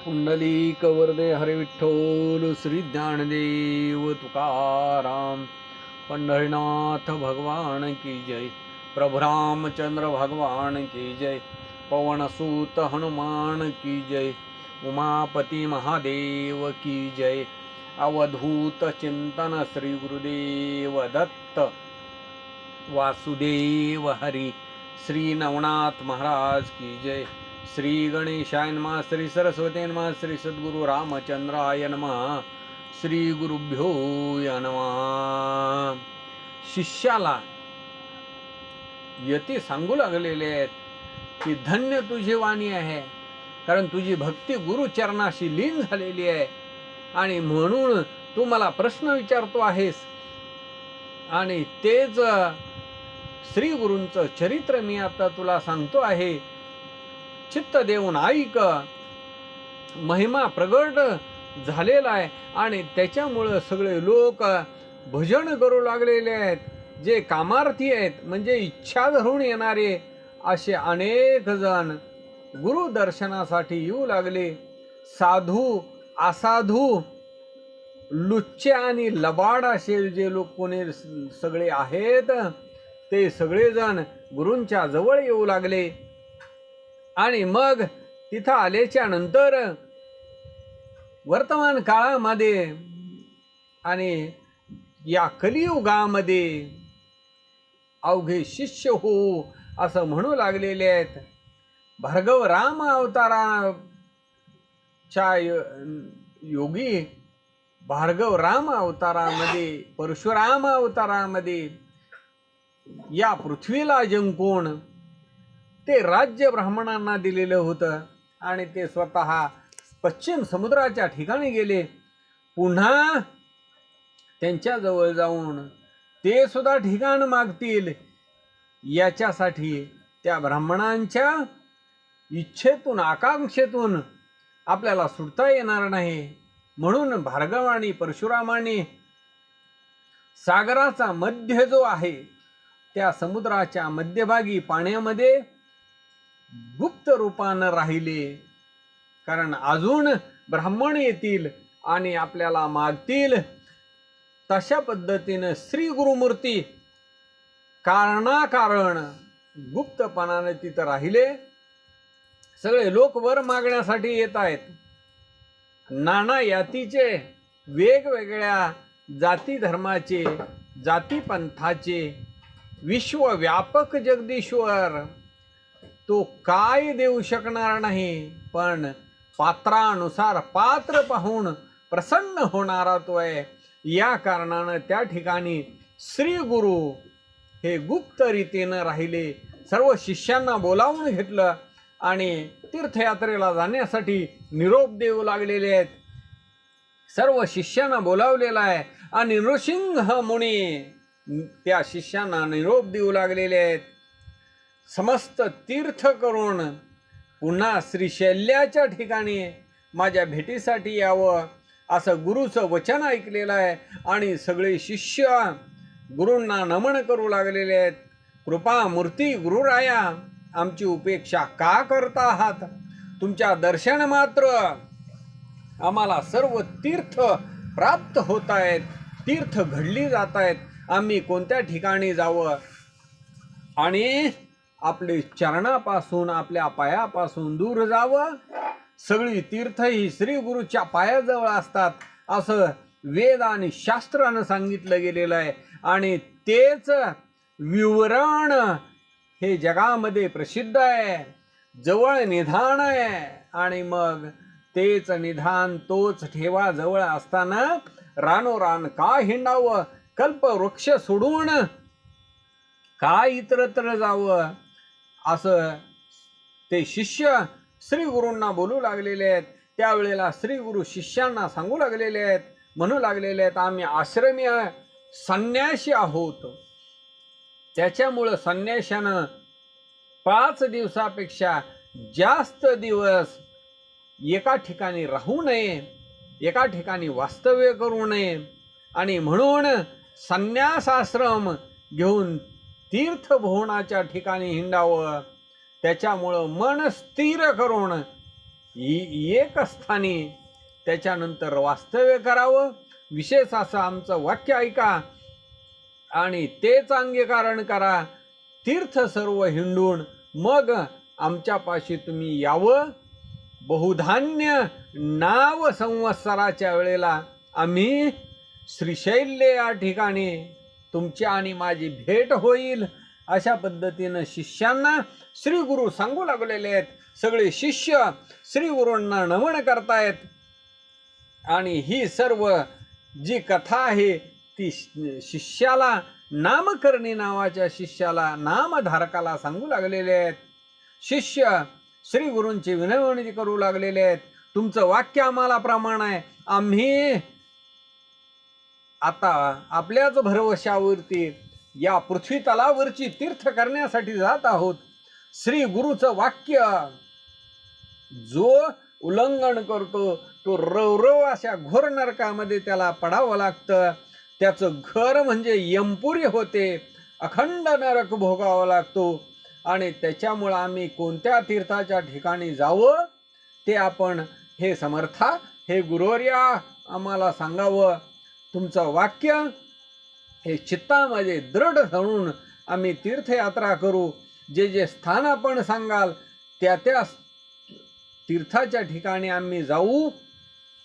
पुंडलिक वरदे हरे विठ्ठल श्री ज्ञानदेव तुकाराम। पंढरीनाथ भगवान की जय। प्रभु रामचंद्र भगवान की जय। पवनसूत हनुमान की जय। उमापति महादेव की जय। अवधूत चिंतन श्री गुरुदेव दत्त वासुदेव हरी। श्री नवनाथ महाराज की जय। श्री गणेशाय नमः। श्री सरस्वती नमः। श्री सद्गुरु रामचंद्राय नमः। श्री गुरुभ्यो नमः। शिष्याला यती सांगू लागलेले आहेत की धन्य तुझी वाणी आहे, कारण तुझी भक्ती गुरुचरणाशी लीन झालेली आहे आणि म्हणून तू मला प्रश्न विचारतो आहेस आणि तेच श्री गुरूंचं चरित्र मी आता तुला सांगतो आहे। चित्त देऊन ऐक। महिमा प्रगट झालेला आहे आणि त्याच्यामुळं सगळे लोक भजन करू लागलेले आहेत। जे कामार्थी आहेत म्हणजे इच्छा धरून येणारे असे अनेक जण गुरु दर्शनासाठी येऊ लागले। साधू असाधू लुच्चे आणि लबाड असे जे लोक कोणी सगळे आहेत ते सगळेजण गुरूंच्या जवळ येऊ लागले। आणि मग तिथं आल्याच्या नंतर वर्तमान काळामध्ये आणि या कलियुगामध्ये अवघे शिष्य हो असं म्हणू लागलेले आहेत। भार्गव राम अवताराच्या योगी भार्गव राम अवतारामध्ये परशुराम अवतारामध्ये या पृथ्वीला जिंकून ते राज्य ब्राह्मणांना दिलेलं होतं आणि ते स्वतः पश्चिम समुद्राच्या ठिकाणी गेले। पुन्हा त्यांच्याजवळ जाऊन ते सुद्धा ठिकाण मागतील याच्यासाठी त्या ब्राह्मणांच्या इच्छेतून आकांक्षेतून आपल्याला सुटता येणार नाही। म्हणून भार्गव आणि परशुरामाने सागराचा मध्य जो आहे त्या समुद्राच्या मध्यभागी पाण्यामध्ये गुप्त रूपानं राहिले, कारण अजून ब्राह्मण येतील आणि आपल्याला मागतील। तशा पद्धतीनं श्री गुरुमूर्ती कारणाकारण गुप्तपणाने तिथं राहिले। सगळे लोक वर मागण्यासाठी येत आहेत। नाना यातीचे वेगवेगळ्या जाती धर्माचे जातीपंथाचे विश्वव्यापक जगदीश्वर तो काय देऊ शकणार नाही, पण पात्रानुसार पात्र पाहून प्रसन्न होणारा तो आहे। या कारणानं त्या ठिकाणी श्री गुरु हे गुप्त रीतीनं राहिले। सर्व शिष्यांना बोलावून घेतलं आणि तीर्थयात्रेला जाण्यासाठी निरोप देऊ लागलेले आहेत। सर्व शिष्यांना बोलावलेलं आहे आणि नृसिंह मुनी त्या शिष्यांना निरोप देऊ लागलेले आहेत। समस्त तीर्थ करून पुन्हा श्रीशैल्याच्या ठिकाणी माझ्या भेटीसाठी यावं असं गुरुचं वचन ऐकलेलं आहे आणि सगळे शिष्य गुरूंना नमन करू लागलेले आहेत। कृपा मूर्ती गुरुराया, आमची उपेक्षा का करता आहात? तुमच्या दर्शन मात्र आम्हाला सर्व तीर्थ प्राप्त होत आहेत, तीर्थ घडली जात आहेत। आम्ही कोणत्या ठिकाणी जावं आणि आपले चरणापासून आपल्या पायापासून दूर जावं? सगळी तीर्थ ही श्री गुरुच्या पायाजवळ असतात असं वेद आणि शास्त्रानं सांगितलं गेलेलं आहे आणि तेच विवरण हे जगामध्ये प्रसिद्ध आहे। जवळ निधान आहे आणि मग तेच निधान तोच ठेवा जवळ असताना रानोरान का हिंडावं? कल्पवृक्ष सोडून का इतरत्र जावं? असं ते शिष्य श्री गुरूंना बोलू लागलेले आहेत। त्यावेळेला श्री गुरु शिष्यांना सांगू लागलेले आहेत, म्हणू लागलेले आहेत, आम्ही आश्रमी संन्यासी आहोत। त्याच्यामुळं संन्याशानं 5 दिवसापेक्षा जास्त दिवस एका ठिकाणी राहू नये, एका ठिकाणी वास्तव्य करू नये आणि म्हणून संन्यासाश्रम घेऊन तीर्थभुवनाच्या ठिकाणी हिंडावं। त्याच्यामुळं मन स्थिर करून एक स्थानी त्याच्यानंतर वास्तव्य करावं. विशेष असं आमचं वाक्य ऐका आणि तेच अंगीकरण करा. तीर्थ सर्व हिंडून मग आमच्यापाशी तुम्ही यावं. बहुधान्य नाव संवत्सराच्या वेळेला आम्ही श्रीशैल्य या ठिकाणी तुमची आणि माझी भेट होईल. अशा पद्धतीनं शिष्यांना श्री गुरु सांगू लागलेले आहेत. सगळे शिष्य श्री गुरूंना नमन करतायत आणि ही सर्व जी कथा आहे ती शिष्याला, नामकर्णी नावाच्या शिष्याला, नामधारकाला सांगू लागलेले आहेत. शिष्य श्री गुरूंची विनवणी करू लागलेले आहेत. तुमचं वाक्य आम्हाला प्रमाण आहे. आम्ही आता आपल्याच भरवशावरती या पृथ्वी तलावरची तीर्थ करण्यासाठी जात आहोत. श्री गुरुचं वाक्य जो उल्लंघन करतो तो रवरव अशा घोर नरकामध्ये त्याला पडावं लागतं. त्याचं घर म्हणजे यमपुरी होते, अखंड नरक भोगावा लागतो. आणि त्याच्यामुळं आम्ही कोणत्या तीर्थाच्या ठिकाणी जावं ते आपण हे समर्था, हे गुरुवर्या आम्हाला सांगावं. तुमचं वाक्य हे चित्तामध्ये दृढ धरून आम्ही तीर्थयात्रा करू. जे जे स्थान आपण सांगाल त्या त्या तीर्थाच्या ठिकाणी आम्ही जाऊ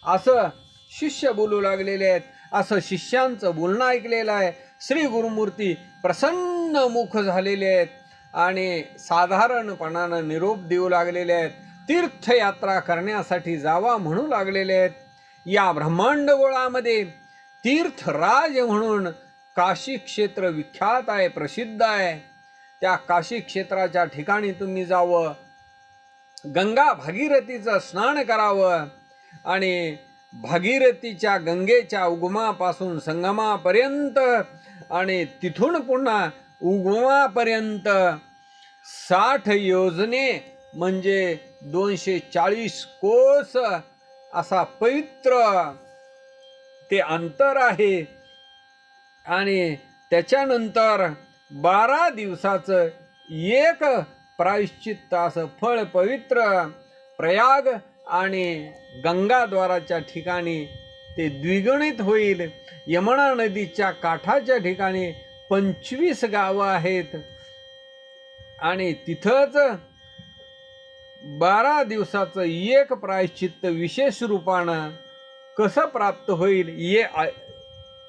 असं शिष्य बोलू लागलेले आहेत. असं शिष्यांचं बोलणं ऐकलेलं आहे. श्री गुरुमूर्ती प्रसन्न मुख झालेले आहेत आणि साधारणपणानं निरोप देऊ लागलेले आहेत. तीर्थयात्रा करण्यासाठी जावा म्हणू लागलेले आहेत. या ब्रह्मांड गोळामध्ये तीर्थराज म्हणून काशी क्षेत्र विख्यात आहे, प्रसिद्ध आहे. त्या काशी क्षेत्राच्या ठिकाणी तुम्ही जावं, गंगा भागीरथीचं स्नान करावं आणि भागीरथीच्या गंगेच्या उगमापासून संगमापर्यंत आणि तिथून पुन्हा उगमापर्यंत 60 योजने म्हणजे 240 कोस असा पवित्र ते अंतर आहे. आणि त्याच्यानंतर 12 दिवसाचं एक प्रायश्चित्त असं फळ पवित्र प्रयाग आणि गंगाद्वाराच्या ठिकाणी ते द्विगुणित होईल. यमुना नदीच्या काठाच्या ठिकाणी 25 गावं आहेत आणि तिथंच 12 दिवसाचं एक प्रायश्चित्त विशेष रूपानं कसं प्राप्त होईल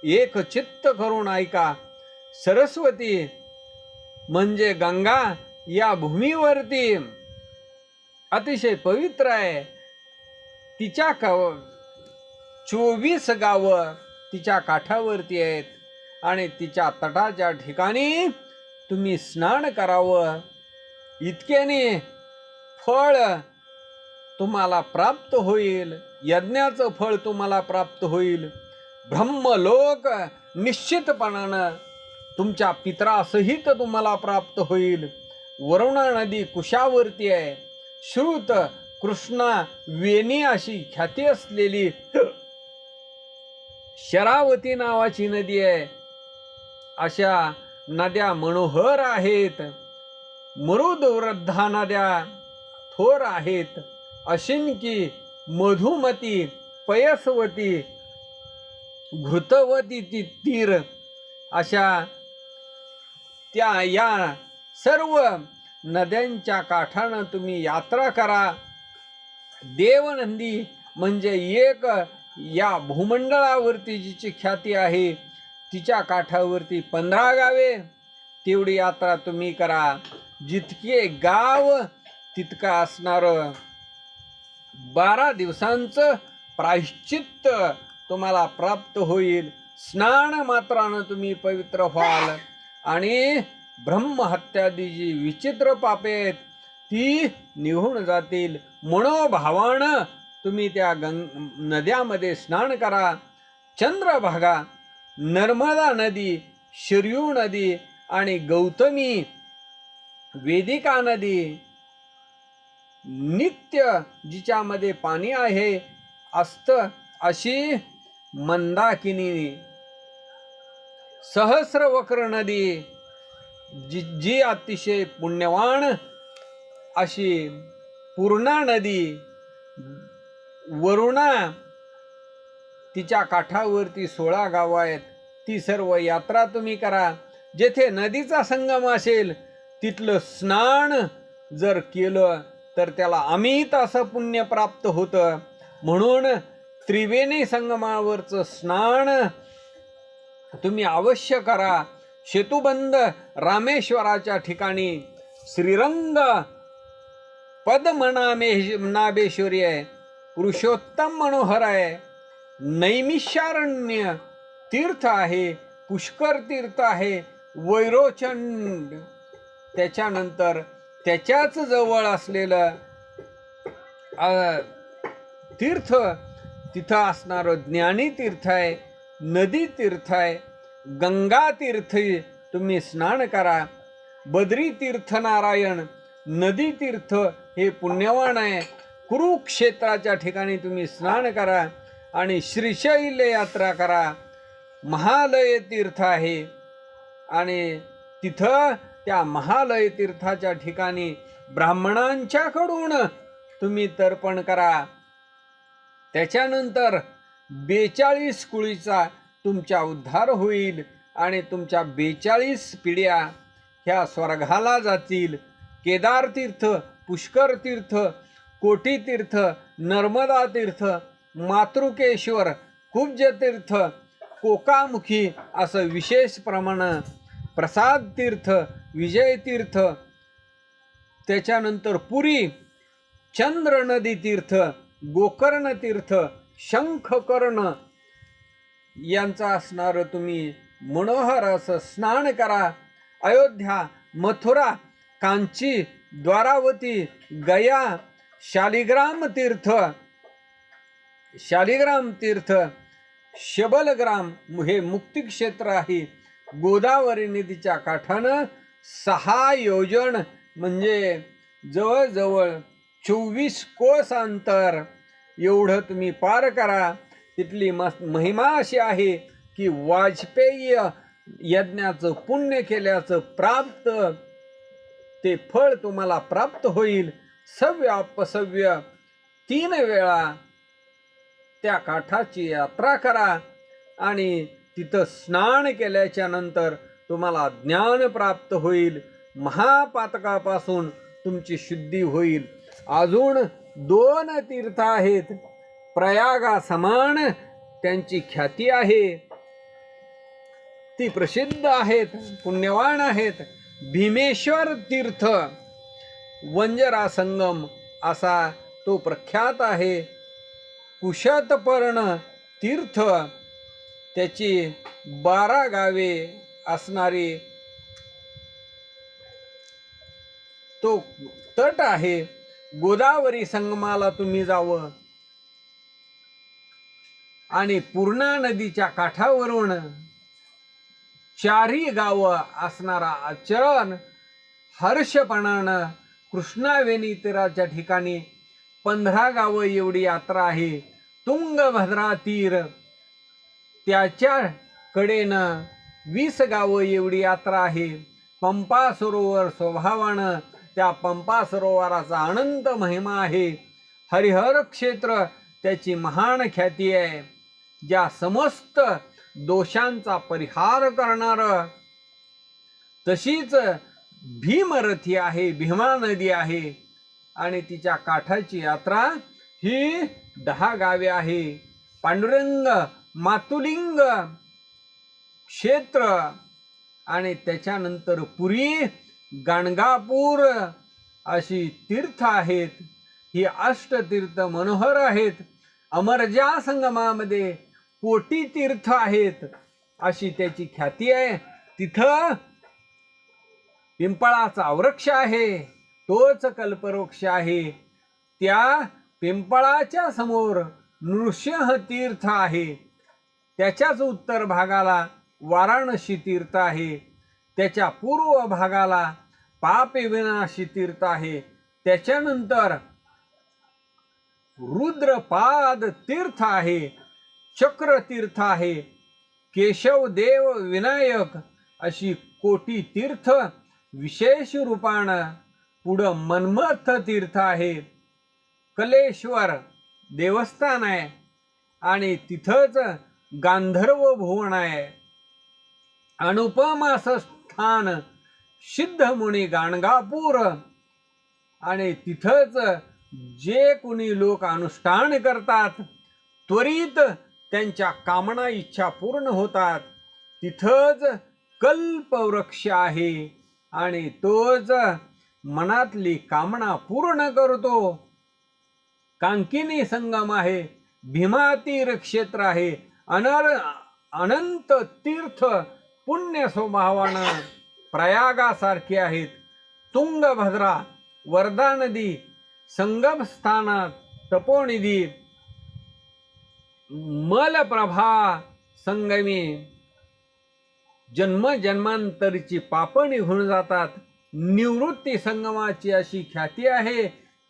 एक चित्त करून ऐका. सरस्वती म्हणजे गंगा या भूमीवरती अतिशय पवित्र आहे. तिच्या 24 गावं तिच्या काठावरती आहेत आणि तिच्या तटाच्या ठिकाणी तुम्ही स्नान करावं. इतक्याने फळ तुम्हाला प्राप्त होईल, यज्ञाचं फळ तुम्हाला प्राप्त होईल. ब्रह्मलोक निश्चितपणानं तुमच्या पितरासहित तुम्हाला प्राप्त होईल. वरुणा नदी कुशावरती आहे. श्रुत कृष्णा वेणी अशी ख्याती असलेली शरावती नावाची नदी आहे. अशा नद्या मनोहर आहेत. मरुद वृद्धा नद्या थोर आहेत. अशिनकी, मधुमती, पयसवती, घृतवती तीर अशा त्या या सर्व नद्यांच्या काठानं तुम्ही यात्रा करा. देवनंदी म्हणजे एक या भूमंडळावरती जिची ख्याती आहे तिच्या काठावरती 15 गावे तेवढी यात्रा तुम्ही करा. जितके गाव तितका असणार 12 दिवसांचं प्रायश्चित्त तुम्हाला प्राप्त होईल. स्नान मात्रानं तुम्ही पवित्र व्हाल आणि ब्रह्महत्यादी जी विचित्र पापे आहेत ती निघून जातील. मनोभावानं तुम्ही त्या नद्यामध्ये स्नान करा. चंद्रभागा, नर्मदा नदी, शरयू नदी आणि गौतमी, वेदिका नदी नित्य जिच्यामध्ये पाणी आहे असतं अशी मंदाकिनी, सहस्रवक्र नदी जी अतिशय पुण्यवान अशी पूर्णा नदी, वरुणा तिच्या काठावरती 16 गावं आहेत, ती सर्व यात्रा तुम्ही करा. जेथे नदीचा संगम असेल तिथलं स्नान जर केलं तर त्याला अमित असं पुण्य प्राप्त होतं. म्हणून त्रिवेणी संगमावरचं स्नान तुम्ही अवश्य करा. सेतुबंध रामेश्वराच्या ठिकाणी श्रीरंग पद्मनाभेश्वरी आहे, पुरुषोत्तम मनोहर आहे, नैमिषारण्य तीर्थ आहे, पुष्कर तीर्थ आहे, वैरोचंड, त्याच्यानंतर त्याच्याच जवळ असलेलं तीर्थ तिथं असणारं ज्ञानी तीर्थ आहे, नदी तीर्थ आहे, गंगा तीर्थ तुम्ही स्नान करा. बद्री तीर्थ नारायण नदी तीर्थ हे पुण्यवान आहे. कुरुक्षेत्राच्या ठिकाणी तुम्ही स्नान करा आणि श्रीशैल यात्रा करा. महालय तीर्थ आहे आणि तिथं त्या महालय तीर्थाच्या ठिकाणी ब्राह्मणांच्याकडून तुम्ही तर्पण करा. त्याच्यानंतर 42 कुळीचा तुमचा उद्धार होईल आणि तुमच्या 42 पिढ्या ह्या स्वर्गाला जातील. केदार तीर्थ, पुष्कर तीर्थ, कोटी तीर्थ, नर्मदा तीर्थ, मातृकेश्वर, कुब्ज तीर्थ, कोकामुखी असं विशेष प्रमाण, प्रसाद तीर्थ, विजय तीर्थ, त्याच्यानंतर पुरी, चंद्र नदी तीर्थ, गोकर्ण तीर्थ, शंखकर्ण यांचा असणारं तुम्ही मनोहर असं स्नान करा. अयोध्या, मथुरा, कांची, द्वारावती, गया, शालिग्राम तीर्थ, शबलग्राम हे मुक्तिक्षेत्र आहे. गोदावरी नदीच्या काठानं 6 योजन म्हणजे जवळजवळ 24 कोस अंतर एवढं तुम्ही पार करा. तिथली महिमा अशी आहे की वाजपेयी यज्ञाचं पुण्य केल्याचं प्राप्त ते फळ तुम्हाला प्राप्त होईल. सव्य अपसव्य 3 वेळा त्या काठाची यात्रा करा आणि तिथं स्नान केल्याच्या नंतर तुम्हाला ज्ञान प्राप्त होईल. महापातकापासून तुमची शुद्धी होईल. अजून 2 तीर्थ आहेत, प्रयागा समान त्यांची ख्याती आहे, ती प्रसिद्ध आहेत, पुण्यवान आहेत. भीमेश्वर तीर्थ, वंजरा संगम असा तो प्रख्यात आहे. कुशतपर्ण तीर्थ, त्याची 12 गावे असणारी तो तट आहे. गोदावरी संगमाला तुम्ही जावं आणि पूर्णा नदीच्या काठावरून 4 गावं असणारा आचरण हर्षपणानं कृष्णावेणी तीराच्या ठिकाणी 15 गावं एवढी यात्रा आहे. तुंगभद्रा तीर त्याच्या कडेनं 20 गावं एवढी यात्रा आहे. पंपा सरोवर स्वभावानं त्या पंपा सरोवराचा अनंत महिमा आहे. हरिहर क्षेत्र त्याची महान ख्याती आहे, ज्या समस्त दोषांचा परिहार करणार. तशीच भीमरथी आहे, भीमा नदी आहे आणि तिच्या काठाची यात्रा ही 10 गावे आहे. पांडुरंग मातुलिंग क्षेत्र आणि त्याच्यानंतर पुरी, गाणगापूर अशी तीर्थ आहेत. ही 8 तीर्थ मनोहर आहेत. अमरजा संगमामध्ये कोटी तीर्थ आहेत अशी त्याची ख्याती आहे. तिथं पिंपळाचा वृक्ष आहे, तोच कल्पवृक्ष आहे. त्या पिंपळाच्या समोर नृसिंह तीर्थ आहे. त्याच्याच उत्तर भागाला वाराणसी तीर्थ आहे. त्याच्या पूर्व भागाला पापविनाशी तीर्थ आहे. त्याच्यानंतर रुद्रपाद तीर्थ आहे, चक्र तीर्थ आहे, केशवदेव विनायक अशी कोटी तीर्थ विशेष रूपानं. पुढं मन्मथ तीर्थ आहे, कलेश्वर देवस्थान आहे आणि तिथंच गांधर्व भुवन आहे. अनुपम असं स्थान सिद्धमुनी गाणगापूर. आणि तिथंच जे कुणी लोक अनुष्ठान करतात त्वरित त्यांच्या कामना इच्छा पूर्ण होतात. तिथंच कल्पवृक्ष आहे आणि तोच मनातली कामना पूर्ण करतो. कांकिनी संगम आहे, भीमातीर क्षेत्र आहे, अनंत तीर्थ पुण्य स्वभावानं प्रयागासारखे आहेत. तुंगभद्रा, वर्धा नदी, संगम स्थानात तपोनिधी, मलप्रभा संगमी जन्म जन्मांतरीची पाप निघून जातात. निवृत्ती संगमाची अशी ख्याती आहे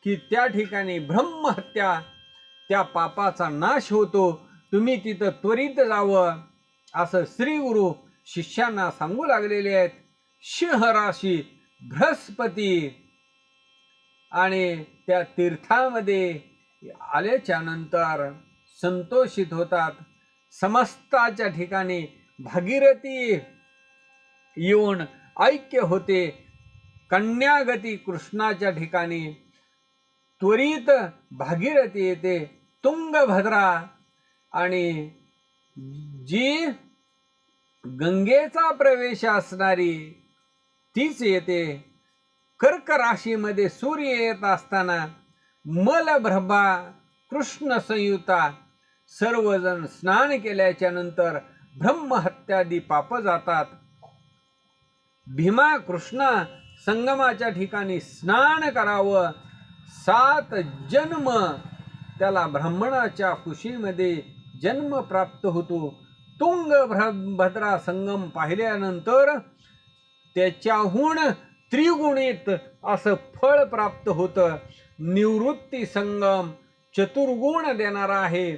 की त्या ठिकाणी ब्रह्महत्या, त्या पापाचा नाश होतो. तुम्ही तिथं त्वरित जावं असं श्री गुरु शिष्यांना सांगू लागलेले आहेत. सिंहराशी बृहस्पती आणि त्या तीर्थामध्ये आल्याच्या नंतर संतोषित होतात. समस्ताच्या ठिकाणी भागीरथी येऊन ऐक्य होते. कन्यागती कृष्णाच्या ठिकाणी त्वरित भागीरथी येते. तुंगभद्रा आणि जी गंगेचा प्रवेश असणारी तीच येते. कर्क राशीमध्ये सूर्य येत असताना मलप्रभा कृष्ण संयुता सर्वजण स्नान केल्याच्या नंतर ब्रह्महत्यादी पाप जातात. भीमा कृष्णा संगमाच्या ठिकाणी स्नान करावं. 7 जन्म त्याला ब्राह्मणाच्या कुशीमध्ये जन्म प्राप्त होतो. तुंगभद्रा संगम पाहिल्यानंतर त्याच्याहून त्रिगुणित असं फळ प्राप्त होतं. निवृत्ती संगम चतुर्गुण देणारा आहे.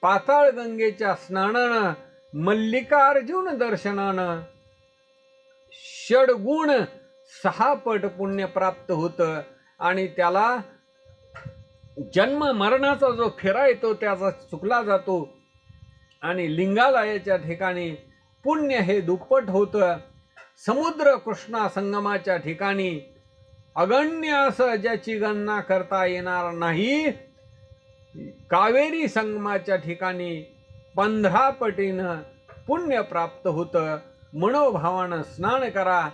पाताळ गंगेच्या स्नानानं, मल्लिकार्जुन दर्शनानं षडगुण 6 पट पुण्य प्राप्त होतं आणि त्याला जन्म मरणाचा जो फेरा येतो त्याचा चुकला जातो आणि लिंगालयाच्या ठिकाणी पुण्य हे दुप्पट होतं. समुद्र कृष्णा संगमाच्या ठिकाणी अगण्य असं ज्याची गणना करता येणार नाही. कावेरी संगमाच्या ठिकाणी 15 पटीनं पुण्य प्राप्त होतं. मनोभावानं स्नान करा.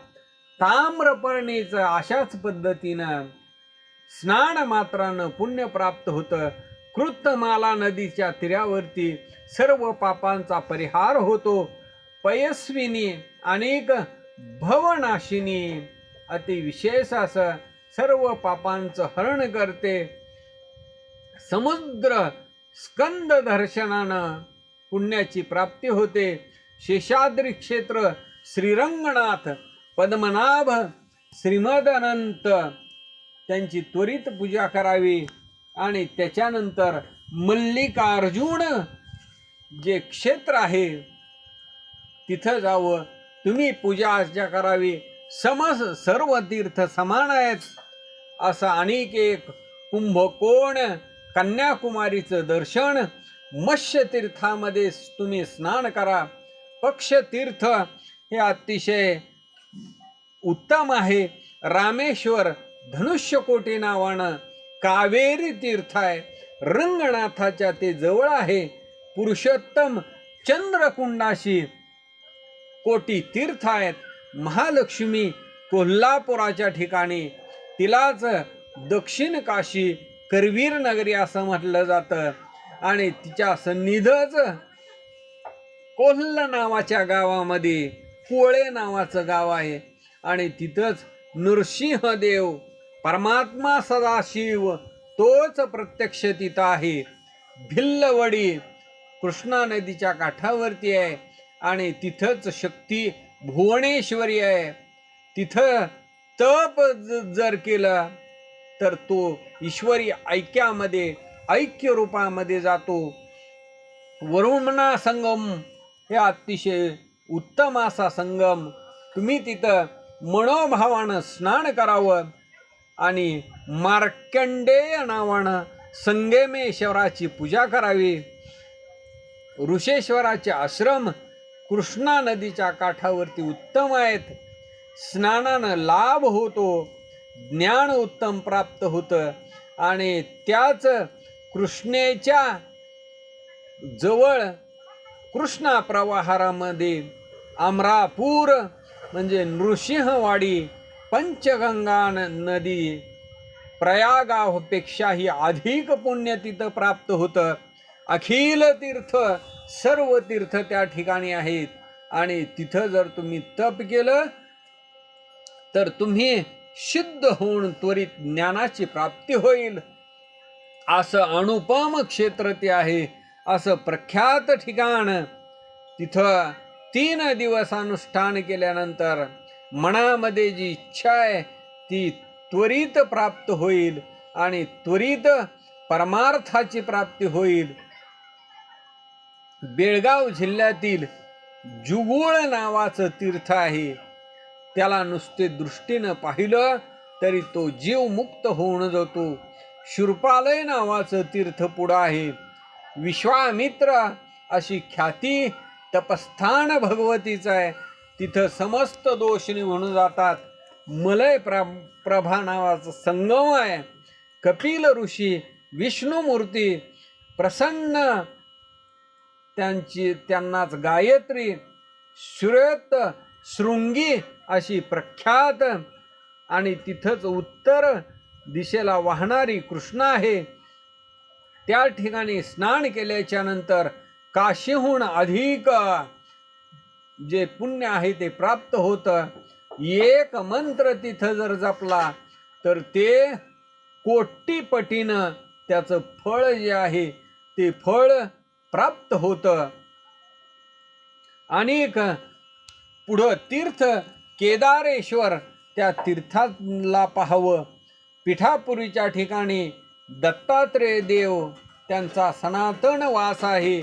ताम्रपर्णीचं अशाच पद्धतीनं स्नान मात्रानं पुण्य प्राप्त होतं. कृतमाला नदीच्या तीरावरती सर्व पापांचा परिहार होतो. पयस्विनी अनेक भवनाशिनी अतिविशेष असं सर्व पापांचं हरण करते. समुद्र स्कंद दर्शनानं पुण्याची प्राप्ती होते. शेषाद्री क्षेत्र, श्रीरंगनाथ, पद्मनाभ, श्रीमदनंत त्यांची त्वरित पूजा करावी आणि त्याच्यानंतर मल्लिकार्जुन जे क्षेत्र आहे तिथं जावं. तुम्ही पूजा अर्चा करावी. सर्व तीर्थ समान आहेत. असं अनेक एक कुंभकोण, कन्याकुमारीचं दर्शन, मत्स्य तीर्थामध्ये तुम्ही स्नान करा. पक्षतीर्थ हे अतिशय उत्तम आहे. रामेश्वर धनुष्यकोटी नावानं कावेरी तीर्थ आहे. रंगनाथाच्या ते जवळ आहे. पुरुषोत्तम चंद्रकुंडाशी कोटी तीर्थ आहेत. महालक्ष्मी कोल्हापुराच्या ठिकाणी, तिलाच दक्षिण काशी करवीर नगरी असं म्हटलं जातं आणि तिच्या सन्निधच कोल्ह नावाच्या गावामध्ये कोळे नावाचं गाव आहे आणि तिथंच नृसिंहदेव परमात्मा सदाशिव तोच प्रत्यक्ष तिथं आहे. भिल्लवडी कृष्णा नदीच्या काठावरती आहे आणि तिथंच शक्ती भुवनेश्वरी आहे. तिथं तप जर केलं तर तो ईश्वरी ऐक्यामध्ये, ऐक्य रूपामध्ये जातो. वरुणा संगम हे अतिशय उत्तम असा संगम. तुम्ही तिथं मनोभावानं स्नान करावं आणि मार्कंडेय नावानं संगमेश्वराची पूजा करावी. ऋषेश्वराचे आश्रम कृष्णा नदीच्या काठावरती उत्तम आहेत. स्नानानं लाभ होतो, ज्ञान उत्तम प्राप्त होतं आणि त्याच कृष्णेच्या जवळ कृष्णा प्रवाहारामध्ये अमरापूर म्हणजे नृसिंहवाडी, पंचगंगा नदी प्रयागापेक्षाही अधिक पुण्य तिथं प्राप्त होतं. अखिल तीर्थ, सर्व तीर्थ त्या ठिकाणी आहेत आणि तिथं जर तुम्ही तप केलं तर तुम्ही सिद्ध होऊन त्वरित ज्ञानाची प्राप्ती होईल. असं अनुपम क्षेत्र ते आहे, असं प्रख्यात ठिकाण. तिथं 3 दिवस अनुष्ठान केल्यानंतर मनामध्ये जी इच्छा आहे ती त्वरित प्राप्त होईल आणि त्वरित परमार्थाची प्राप्ती होईल. बेळगाव जिल्ह्यातील जुगुळ नावाचं तीर्थ आहे. त्याला नुसते दृष्टीनं पाहिलं तरी तो जीव मुक्त होऊन जातो. शूरपालय नावाचं तीर्थ पुढं आहे. विश्वामित्र अशी ख्याती तपस्थान भगवतीचं आहे. तिथं समस्त दोष निघून जातात. मलय प्रभा नावाचा संगम आहे. कपिल ऋषी, विष्णुमूर्ती प्रसन्न, त्यांनाच गायत्री, श्वेत शृंगी अशी प्रख्यात आणि तिथंच उत्तर दिशेला वाहणारी कृष्णा आहे. त्या ठिकाणी स्नान केल्याच्या नंतर काशीहून अधिक जे पुण्य आहे ते प्राप्त होतं. एक मंत्र तिथं जर जपला तर ते कोटीपटीनं त्याचं फळ जे आहे ते फळ प्राप्त होतं. अनेक पुढं तीर्थ केदारेश्वर, त्या तीर्थाला पाहावं. पिठापुरीच्या ठिकाणी दत्तात्रेय देव त्यांचा सनातन वास आहे.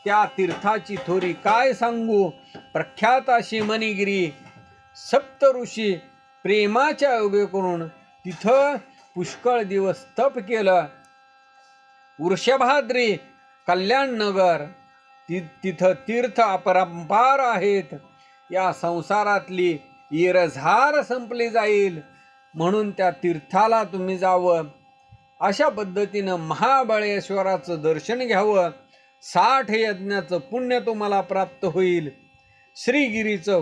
त्या तीर्थाची थोरी काय सांगू. प्रख्यात अशी मणिगिरी. सप्त ऋषी प्रेमाच्या योगे करून तिथं पुष्कळ दिवस तप केलं. वृषभाद्री, कल्याणनगर तिथं तीर्थ अपरंपार आहेत. या संसारातली इरझार संपली जाईल म्हणून त्या तीर्थाला तुम्ही जावं. अशा पद्धतीनं महाबळेश्वराचं दर्शन घ्यावं. 60 यज्ञाचं पुण्य तुम्हाला प्राप्त होईल. श्रीगिरीचं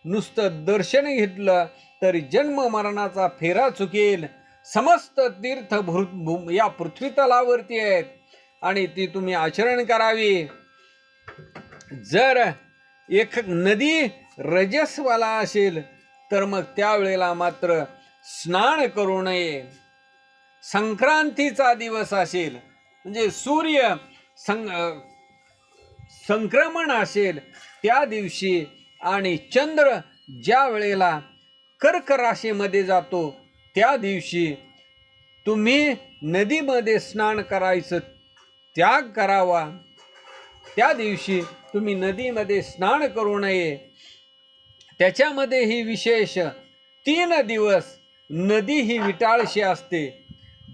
नुसतं दर्शन घेतलं तरी जन्म मरणाचा फेरा चुकेल. समस्त तीर्थ या पृथ्वी तलावरती आहेत आणि ती तुम्ही आचरण करावी. जर एक नदी रजस्वाला असेल तर मग त्यावेळेला मात्र स्नान करू नये. संक्रांतीचा दिवस असेल म्हणजे सूर्य संक्रमण असेल त्या दिवशी आणि चंद्र ज्या वेळेला कर्क राशीमध्ये जातो त्या दिवशी तुम्ही नदीमध्ये स्नान करायचं त्याग करावा. त्या दिवशी तुम्ही नदीमध्ये स्नान करू नये. त्याच्यामध्ये ही विशेष 3 दिवस नदी ही विटाळशी असते.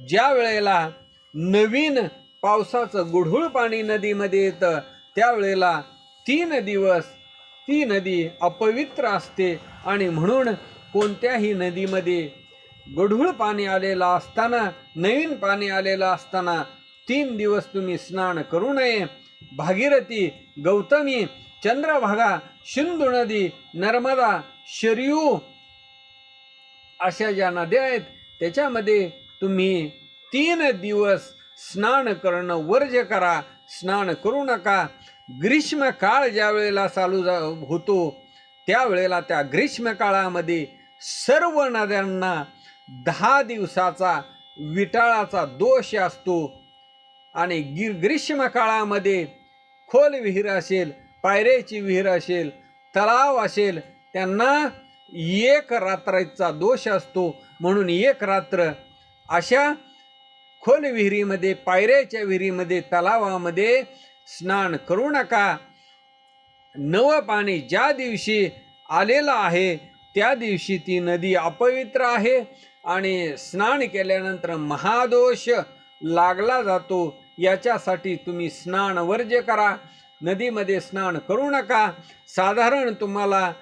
ज्या वेळेला नवीन पावसाचं गुढूळ पाणी नदीमध्ये येतं त्यावेळेला 3 दिवस ती नदी अपवित्र असते आणि म्हणून कोणत्याही नदीमध्ये गढूळ पाणी आलेलं असताना, नवीन पाणी आलेलं असताना 3 दिवस तुम्ही स्नान करू नये. भागीरथी, गौतमी, चंद्रभागा, सिंधू नदी, नर्मदा, शरयू अशा ज्या नद्या आहेत त्याच्यामध्ये तुम्ही 3 दिवस स्नान करणं वर्ज्य करा. स्नान करू नका. ग्रीष्म काळ ज्या वेळेला चालू होतो त्यावेळेला त्या ग्रीष्म काळामध्ये सर्व नद्यांना 10 दिवसाचा विटाळाचा दोष असतो आणि ग्रीष्म काळामध्ये खोल विहीर असेल, पायऱ्याची विहीर असेल, तलाव असेल त्यांना 1 रात्रीचा दोष असतो. म्हणून 1 रात्र अशा खोल विहिरीमध्ये, पायऱ्याच्या विहिरीमध्ये, तलावामध्ये स्नान करू नका. नवं पाणी ज्या दिवशी आलेलं आहे त्या दिवशी ती नदी अपवित्र आहे आणि स्नान केल्यानंतर महादोष लागला जातो. याच्यासाठी तुम्ही स्नान वर्ज्य करा. नदीमध्ये स्नान करू नका. साधारण तुम्हाला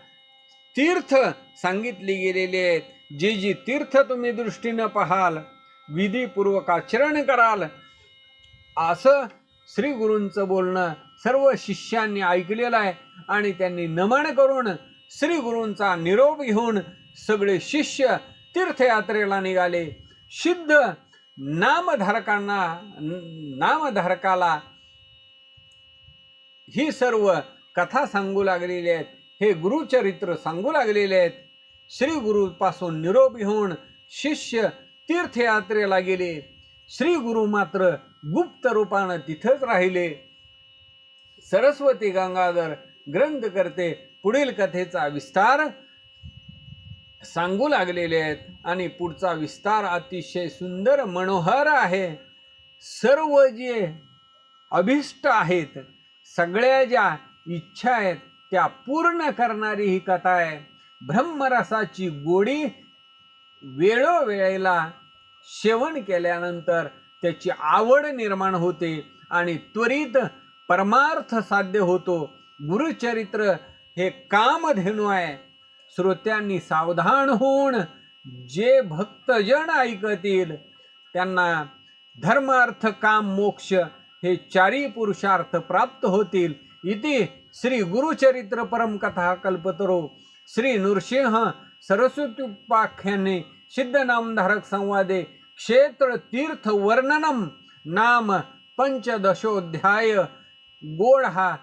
तीर्थ सांगितली गेलेली आहेत. जी जी तीर्थ तुम्ही दृष्टीनं पाहाल, विधीपूर्वक आचरण कराल, असं श्री गुरूंचं बोलणं सर्व शिष्यांनी ऐकलेलं आहे. आणि त्यांनी नमन करून श्री गुरूंचा निरोप घेऊन सगळे शिष्य तीर्थयात्रेला निघाले. सिद्ध नामधारकाला ही सर्व कथा सांगू लागलेली आहेत. हे गुरुचरित्र सांगू लागलेले आहेत. श्री गुरुपासून निरोप घेऊन शिष्य तीर्थयात्रेला गेले. श्री गुरु मात्र गुप्त रूपानं तिथंच राहिले. सरस्वती गंगाधर ग्रंथकर्ते पुढील कथेचा विस्तार सांगू लागलेले आहेत. आणि पुढचा विस्तार अतिशय सुंदर मनोहर आहे. सर्व जे अभिष्ट आहेत, सगळ्या ज्या इच्छा आहेत त्या पूर्ण करणारी ही कथा आहे. ब्रह्मरसाची गोडी वेळोवेळेला सेवन केल्यानंतर त्याची आवड निर्माण होते आणि त्वरित परमार्थ साध्य होतो. गुरुचरित्र हे कामधेनू आहे. श्रोत्यांनी सावधान होऊन जे भक्तजन ऐकतील त्यांना धर्म अर्थ काम मोक्ष हे चारी पुरुषार्थ प्राप्त होतील. इति श्री गुरुचरित्र परम कथा कल्पतरो श्री नृसिंह सरस्वत्युपाख्याने सिद्ध नामधारक संवादे क्षेत्र तीर्थ वर्णनम नाम पंचदशोध्याय. गोड हा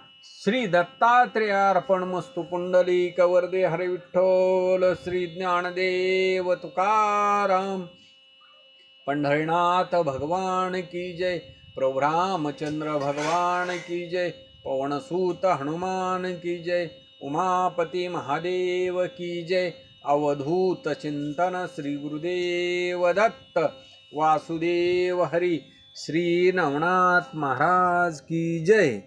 श्री दत्तात्रेयार्पणमस्तु. पुंडलिक वरदे हरे विठ्ठल. श्री ज्ञानदेव तुकाराम. पंढरीनाथ भगवान की जय. प्रभु रामचंद्र भगवान की जय. पवनसूत हनुमान की जय. उमापति महादेव की जय. अवधूत चिंतन श्री गुरुदेव दत्त. वासुदेव हरि. श्री नवनाथ महाराज की जय.